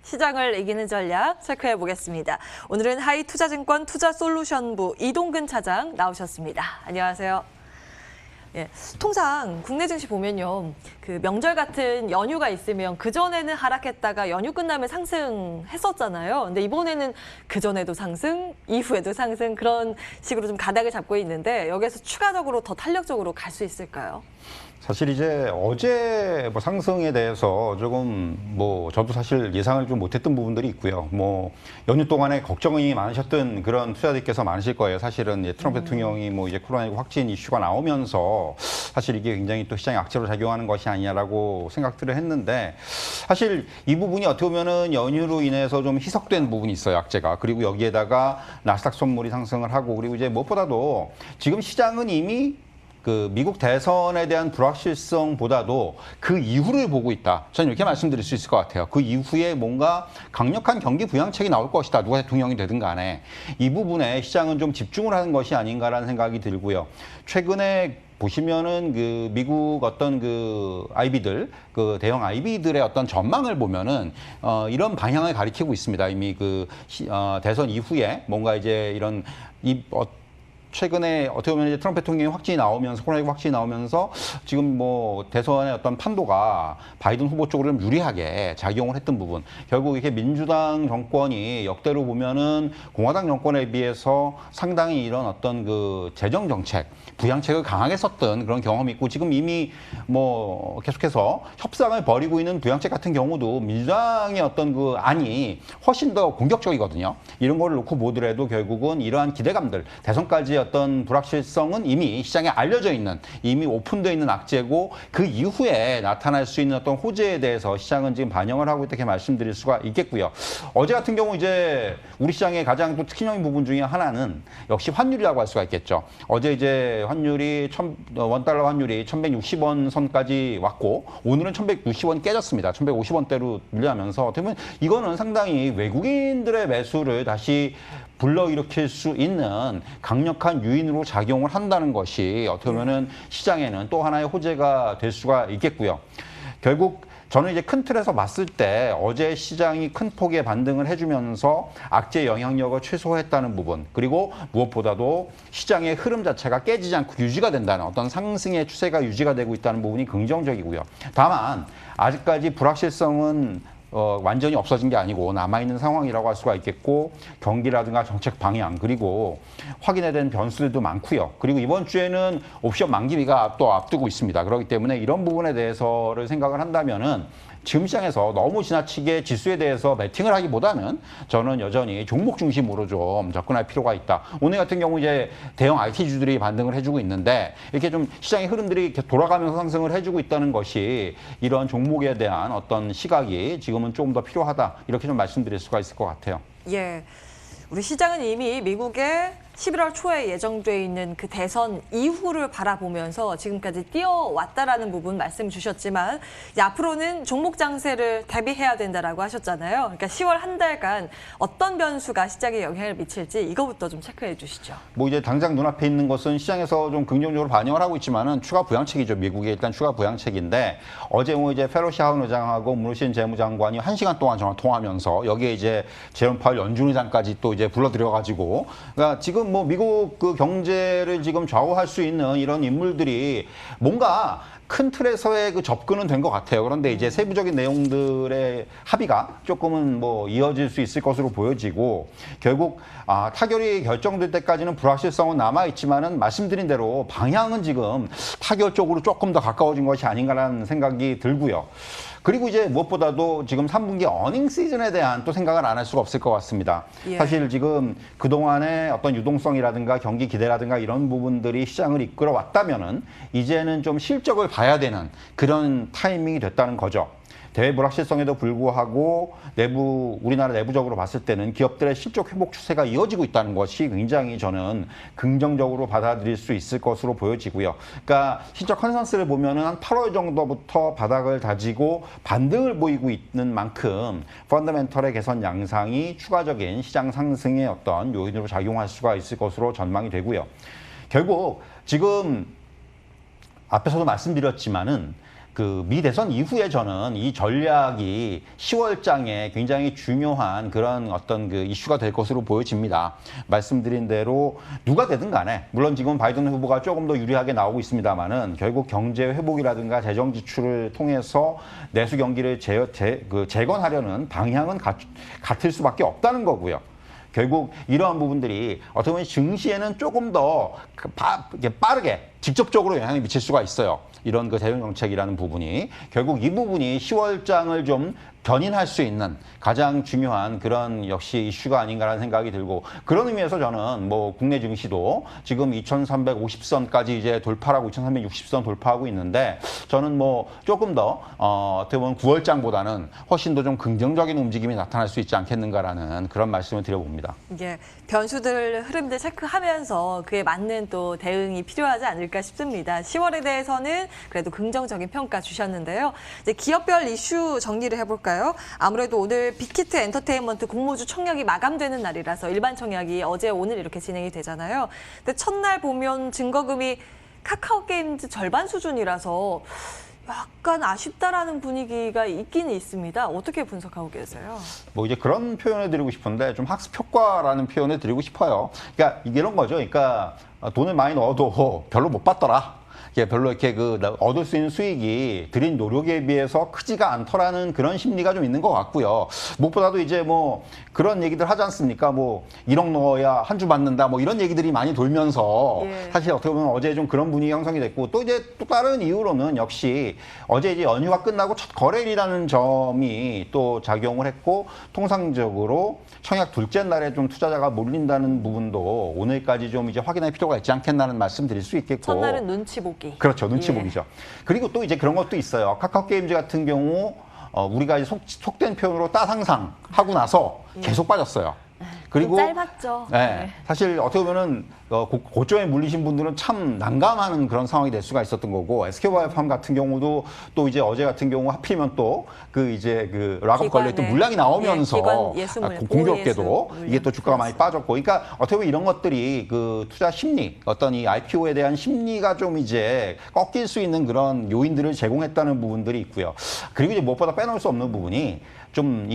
시장을 이기는 전략 체크해 보겠습니다. 오늘은 하이투자증권 투자솔루션부 이동근 차장 나오셨습니다. 안녕하세요. 예, 통상 국내 증시 보면요, 그 명절 같은 연휴가 있으면 그 전에는 하락했다가 연휴 끝나면 상승했었잖아요. 근데 이번에는 그 전에도 상승, 이후에도 상승 그런 식으로 좀 가닥을 잡고 있는데 여기에서 추가적으로 더 탄력적으로 갈 수 있을까요? 사실 이제 어제 뭐 상승에 대해서 조금 뭐 저도 사실 예상을 좀 못했던 부분들이 있고요. 뭐 연휴 동안에 걱정이 많으셨던 그런 투자자들께서 많으실 거예요. 사실은 트럼프 대통령이 뭐 이제 코로나19 확진 이슈가 나오면서 사실 이게 굉장히 또 시장에 악재로 작용하는 것이 아니냐라고 생각들을 했는데, 사실 이 부분이 어떻게 보면은 연휴로 인해서 좀 희석된 부분이 있어요, 악재가. 그리고 여기에다가 나스닥 선물이 상승을 하고, 그리고 이제 무엇보다도 지금 시장은 이미 그 미국 대선에 대한 불확실성보다도 그 이후를 보고 있다. 저는 이렇게 말씀드릴 수 있을 것 같아요. 그 이후에 뭔가 강력한 경기 부양책이 나올 것이다. 누가 대통령이 되든 간에. 이 부분에 시장은 좀 집중을 하는 것이 아닌가라는 생각이 들고요. 최근에 보시면은 그 미국 어떤 그 IB들, 그 대형 IB들의 어떤 전망을 보면은 이런 방향을 가리키고 있습니다. 이미 그 대선 이후에 뭔가 이제 이런 최근에 어떻게 보면 이제 트럼프 대통령이 확진이 나오면서, 코로나19 확진이 나오면서 지금 뭐 대선의 어떤 판도가 바이든 후보 쪽으로 좀 유리하게 작용을 했던 부분. 결국 이렇게 민주당 정권이 역대로 보면은 공화당 정권에 비해서 상당히 이런 어떤 그 재정 정책, 부양책을 강하게 썼던 그런 경험이 있고, 지금 이미 뭐 계속해서 협상을 벌이고 있는 부양책 같은 경우도 민주당의 어떤 그 안이 훨씬 더 공격적이거든요. 이런 걸 놓고 보더라도 결국은 이러한 기대감들, 대선까지 어떤 불확실성은 이미 시장에 알려져 있는, 이미 오픈되어 있는 악재고, 그 이후에 나타날 수 있는 어떤 호재에 대해서 시장은 지금 반영을 하고 이렇게 말씀드릴 수가 있겠고요. 어제 같은 경우 이제 우리 시장의 가장 또 특징적인 부분 중에 하나는 역시 환율이라고 할 수가 있겠죠. 어제 이제 환율이 원달러 환율이 1160원 선까지 왔고, 오늘은 1160원 깨졌습니다. 1150원대로 밀려나면서 어떻게 보면 이거는 상당히 외국인들의 매수를 다시 불러일으킬 수 있는 강력한 유인으로 작용을 한다는 것이 어떻게 보면은 시장에는 또 하나의 호재가 될 수가 있겠고요. 결국 저는 이제 큰 틀에서 봤을 때 어제 시장이 큰 폭의 반등을 해주면서 악재 영향력을 최소화했다는 부분, 그리고 무엇보다도 시장의 흐름 자체가 깨지지 않고 유지가 된다는 어떤 상승의 추세가 유지가 되고 있다는 부분이 긍정적이고요. 다만 아직까지 불확실성은 완전히 없어진 게 아니고 남아있는 상황이라고 할 수가 있겠고, 경기라든가 정책 방향, 그리고 확인에 대한 변수들도 많고요. 그리고 이번 주에는 옵션 만기가 또 앞두고 있습니다. 그렇기 때문에 이런 부분에 대해서를 생각을 한다면은 지금 시장에서 너무 지나치게 지수에 대해서 매팅을 하기보다는 저는 여전히 종목 중심으로 좀 접근할 필요가 있다. 오늘 같은 경우 이제 대형 IT주들이 반등을 해주고 있는데, 이렇게 좀 시장의 흐름들이 이렇게 돌아가면서 상승을 해주고 있다는 것이 이런 종목에 대한 어떤 시각이 지금은 조금 더 필요하다. 이렇게 좀 말씀드릴 수가 있을 것 같아요. 예, 우리 시장은 이미 미국의 11월 초에 예정돼 있는 그 대선 이후를 바라보면서 지금까지 뛰어왔다라는 부분 말씀 주셨지만, 이제 앞으로는 종목 장세를 대비해야 된다라고 하셨잖아요. 그러니까 10월 한 달간 어떤 변수가 시장에 영향을 미칠지 이거부터 좀 체크해 주시죠. 뭐 이제 당장 눈앞에 있는 것은 시장에서 좀 긍정적으로 반영을 하고 있지만은 추가 부양책이죠. 미국의 일단 추가 부양책인데, 어제 뭐 이제 펠로시 하원 의장하고 무르신 재무장관이 1시간 동안 전화 통화하면서 여기에 이제 제롬 파월 연준 의장까지 또 이제 불러들여가지고, 그러니까 지금 뭐 미국 그 경제를 지금 좌우할 수 있는 이런 인물들이 뭔가 큰 틀에서의 그 접근은 된 것 같아요. 그런데 이제 세부적인 내용들의 합의가 조금은 뭐 이어질 수 있을 것으로 보여지고, 결국 타결이 결정될 때까지는 불확실성은 남아있지만은 말씀드린 대로 방향은 지금 타결 쪽으로 조금 더 가까워진 것이 아닌가라는 생각이 들고요. 그리고 이제 무엇보다도 지금 3분기 어닝 시즌에 대한 또 생각을 안 할 수가 없을 것 같습니다. 예. 사실 지금 그동안의 어떤 유동성이라든가 경기 기대라든가 이런 부분들이 시장을 이끌어 왔다면은 이제는 좀 실적을 봐야 되는 그런 타이밍이 됐다는 거죠. 대외 불확실성에도 불구하고 우리나라 내부적으로 봤을 때는 기업들의 실적 회복 추세가 이어지고 있다는 것이 굉장히 저는 긍정적으로 받아들일 수 있을 것으로 보여지고요. 그러니까 실적 컨센서스를 보면은 한 8월 정도부터 바닥을 다지고 반등을 보이고 있는 만큼 펀더멘털의 개선 양상이 추가적인 시장 상승의 어떤 요인으로 작용할 수가 있을 것으로 전망이 되고요. 결국 지금 앞에서도 말씀드렸지만은 그 미 대선 이후에 저는 이 전략이 10월장에 굉장히 중요한 그런 어떤 그 이슈가 될 것으로 보여집니다. 말씀드린 대로 누가 되든 간에 물론 지금 바이든 후보가 조금 더 유리하게 나오고 있습니다만은 결국 경제 회복이라든가 재정 지출을 통해서 내수 경기를 재건하려는 방향은 같을 수밖에 없다는 거고요. 결국 이러한 부분들이 어떻게 보면 증시에는 조금 더 빠르게 직접적으로 영향을 미칠 수가 있어요. 이런 그 재정 정책이라는 부분이 결국 이 부분이 10월장을 좀 견인할 수 있는 가장 중요한 그런 역시 이슈가 아닌가라는 생각이 들고 그런 의미에서 저는 뭐 국내 증시도 지금 2350선까지 이제 돌파하고 2360선 돌파하고 있는데 저는 뭐 조금 더 어떻게 보면 9월장보다는 훨씬 더 좀 긍정적인 움직임이 나타날 수 있지 않겠는가라는 그런 말씀을 드려봅니다. 이게 변수들 흐름들 체크하면서 그에 맞는 또 대응이 필요하지 않을까 싶습니다. 10월에 대해서는 그래도 긍정적인 평가 주셨는데요. 이제 기업별 이슈 정리를 해볼까요? 아무래도 오늘 빅히트 엔터테인먼트 공모주 청약이 마감되는 날이라서 일반 청약이 어제 오늘 이렇게 진행이 되잖아요. 근데 첫날 보면 증거금이 카카오 게임즈 절반 수준이라서 약간 아쉽다라는 분위기가 있기는 있습니다. 어떻게 분석하고 계세요? 뭐 이제 그런 표현을 드리고 싶은데 좀 학습 효과라는 표현을 드리고 싶어요. 그러니까 이런 거죠. 그러니까 돈을 많이 넣어도 별로 못 받더라. 별로 이렇게 얻을 수 있는 수익이 들인 노력에 비해서 크지가 않더라는 그런 심리가 좀 있는 것 같고요. 무엇보다도 이제 뭐 그런 얘기들 하지 않습니까? 뭐 1억 넣어야 한 주 받는다 뭐 이런 얘기들이 많이 돌면서 사실 어떻게 보면 어제 좀 그런 분위기 형성이 됐고 또 이제 또 다른 이유로는 역시 어제 이제 연휴가 끝나고 첫 거래일이라는 점이 또 작용을 했고 통상적으로 청약 둘째 날에 좀 투자자가 몰린다는 부분도 오늘까지 좀 이제 확인할 필요가 있지 않겠나는 말씀 드릴 수 있겠고. 첫날은 눈치 보기. 그렇죠. 눈치 보기죠. 그리고 또 이제 그런 것도 있어요. 카카오 게임즈 같은 경우 우리가 이제 속된 표현으로 따상상 하고 나서 계속 빠졌어요. 그리고 짧았죠. 네, 사실 어떻게 보면은 고점에 물리신 분들은 참 난감하는 그런 상황이 될 수가 있었던 거고 SK바이오팜 같은 경우도 또 이제 어제 같은 경우 하필이면 또 그 이제 그 락업 걸려있던 물량이 나오면서 공교롭게도 이게 또 주가가 많이 빠졌고, 그러니까 어떻게 보면 이런 것들이 그 투자 심리, 어떤 이 IPO에 대한 심리가 좀 이제 꺾일 수 있는 그런 요인들을 제공했다는 부분들이 있고요. 그리고 이제 무엇보다 빼놓을 수 없는 부분이 좀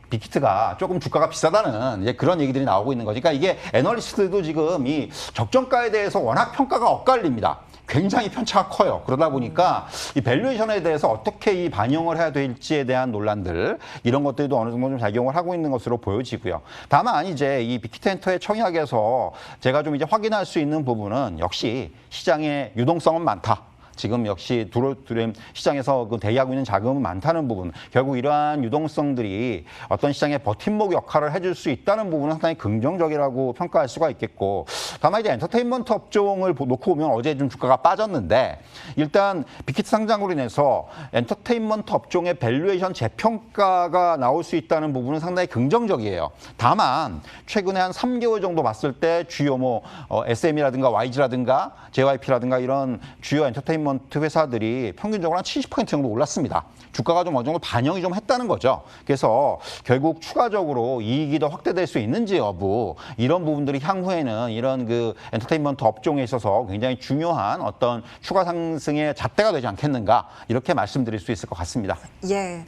빅히트가 조금 주가가 비싸다는 이제 그런 얘기들이 나오고 있는 거니까 이게 애널리스트들도 지금 이 적정가에 대해서 워낙 평가가 엇갈립니다. 굉장히 편차가 커요. 그러다 보니까 이 밸류에이션에 대해서 어떻게 이 반영을 해야 될지에 대한 논란들 이런 것들도 어느 정도 좀 작용을 하고 있는 것으로 보여지고요. 다만 이제 이 빅히트 엔터의 청약에서 제가 좀 이제 확인할 수 있는 부분은 역시 시장의 유동성은 많다. 지금 역시 드림 시장에서 대기하고 있는 자금은 많다는 부분, 결국 이러한 유동성들이 어떤 시장의 버팀목 역할을 해줄 수 있다는 부분은 상당히 긍정적이라고 평가할 수가 있겠고, 다만 이제 엔터테인먼트 업종을 놓고 보면 어제 좀 주가가 빠졌는데 일단 빅히트 상장으로 인해서 엔터테인먼트 업종의 밸류에이션 재평가가 나올 수 있다는 부분은 상당히 긍정적이에요. 다만 최근에 한 3개월 정도 봤을 때 주요 SM이라든가 YG라든가 JYP라든가 이런 주요 엔터테인먼트 회사들이 평균적으로 한 70% 정도 올랐습니다. 주가가 좀 어느 정도 반영이 좀 했다는 거죠. 그래서 결국 추가적으로 이익이 더 확대될 수 있는지 여부, 이런 부분들이 향후에는 이런 그 엔터테인먼트 업종에 있어서 굉장히 중요한 어떤 추가 상승의 잣대가 되지 않겠는가, 이렇게 말씀드릴 수 있을 것 같습니다. 예.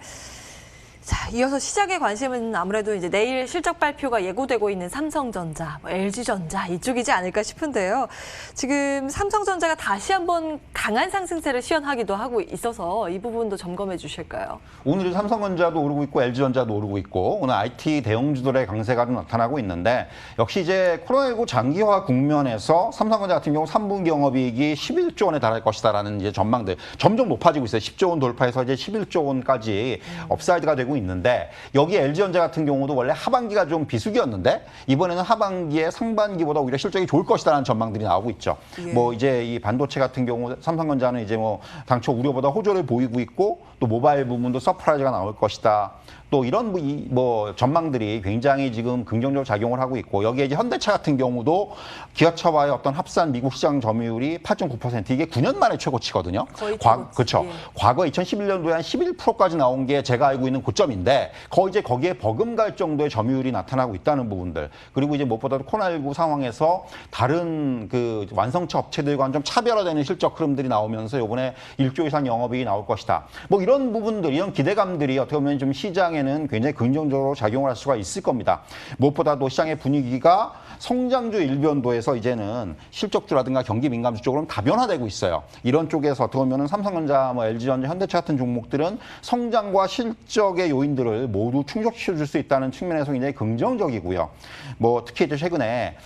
자, 이어서 시장의 관심은 아무래도 이제 내일 실적 발표가 예고되고 있는 삼성전자, LG전자 이쪽이지 않을까 싶은데요. 지금 삼성전자가 다시 한번 강한 상승세를 시현하기도 하고 있어서 이 부분도 점검해 주실까요? 오늘 삼성전자도 오르고 있고 LG전자도 오르고 있고 오늘 IT 대형주들의 강세가 좀 나타나고 있는데, 역시 이제 코로나19 장기화 국면에서 삼성전자 같은 경우 3분기 영업이익이 11조 원에 달할 것이다라는 이제 전망들 점점 높아지고 있어요. 10조 원 돌파해서 이제 11조 원까지 업사이드가 되고 있는데, 여기 LG전자 같은 경우도 원래 하반기가 좀 비수기였는데 이번에는 하반기에 상반기보다 오히려 실적이 좋을 것이다라는 전망들이 나오고 있죠. 뭐 이제 이 반도체 같은 경우 삼성전자는 이제 당초 우려보다 호조를 보이고 있고, 또 모바일 부분도 서프라이즈가 나올 것이다. 또 이런 뭐 전망들이 굉장히 지금 긍정적으로 작용을 하고 있고 여기에 이제 현대차 같은 경우도 기아차와의 어떤 합산 미국 시장 점유율이 8.9% 이게 9년 만에 최고치거든요. 거의 최고치. 그렇죠. 예. 과거 2011년도에 한 11%까지 나온 게 제가 알고 있는 고점인데 거기에 버금갈 정도의 점유율이 나타나고 있다는 부분들. 그리고 이제 무엇보다도 코로나19 상황에서 다른 그 완성차 업체들과는 좀 차별화되는 실적 흐름들이 나오면서 이번에 1조 이상 영업이익이 나올 것이다. 뭐 이런 부분들, 이런 기대감들이 어떻게 보면 좀 시장에는 굉장히 긍정적으로 작용을 할 수가 있을 겁니다. 무엇보다도 시장의 분위기가 성장주 일변도에서 이제는 실적주라든가 경기 민감주 쪽으로 다변화되고 있어요. 이런 쪽에서 어떻게 보면 삼성전자, 뭐 LG전자, 현대차 같은 종목들은 성장과 실적의 요인들을 모두 충족시켜줄 수 있다는 측면에서 굉장히 긍정적이고요. 뭐 특히 이제 최근에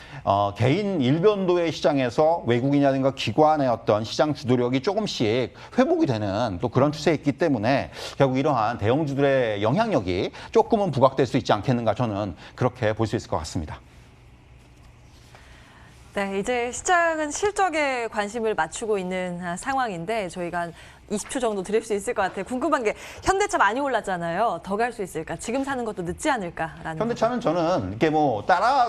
개인 일변도의 시장에서 외국인이라든가 기관의 어떤 시장 주도력이 조금씩 회복이 되는 또 그런 추세에 있기 때문에 결국 이러한 대형주들의 영향력이 조금은 부각될 수 있지 않겠는가 저는 그렇게 볼 수 있을 것 같습니다. 네, 이제 시장은 실적에 관심을 맞추고 있는 상황인데 저희가 한 20초 정도 드릴 수 있을 것 같아요. 궁금한 게 현대차 많이 올랐잖아요. 더 갈 수 있을까? 지금 사는 것도 늦지 않을까라는. 현대차는 저는 이렇게 뭐 따라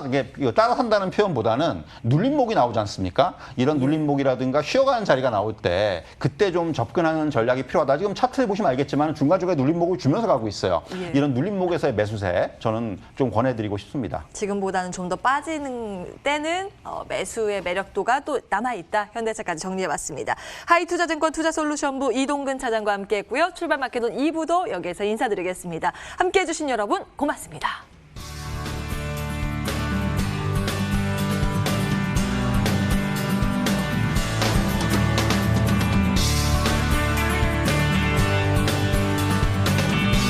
산다는 표현보다는 눌림목이 나오지 않습니까? 이런 눌림목이라든가 쉬어가는 자리가 나올 때 그때 좀 접근하는 전략이 필요하다. 지금 차트에 보시면 알겠지만 중간중간에 눌림목을 주면서 가고 있어요. 예. 이런 눌림목에서의 매수세 저는 좀 권해드리고 싶습니다. 지금보다는 좀 더 빠지는 때는 매수의 매력도가 또 남아있다. 현대차까지 정리해봤습니다. 하이투자증권 투자솔루션부 이동근 차장과 함께했고요. 출발마켓온 2부도 여기에서 인사드리겠습니다. 함께해주신 여러분 고맙습니다.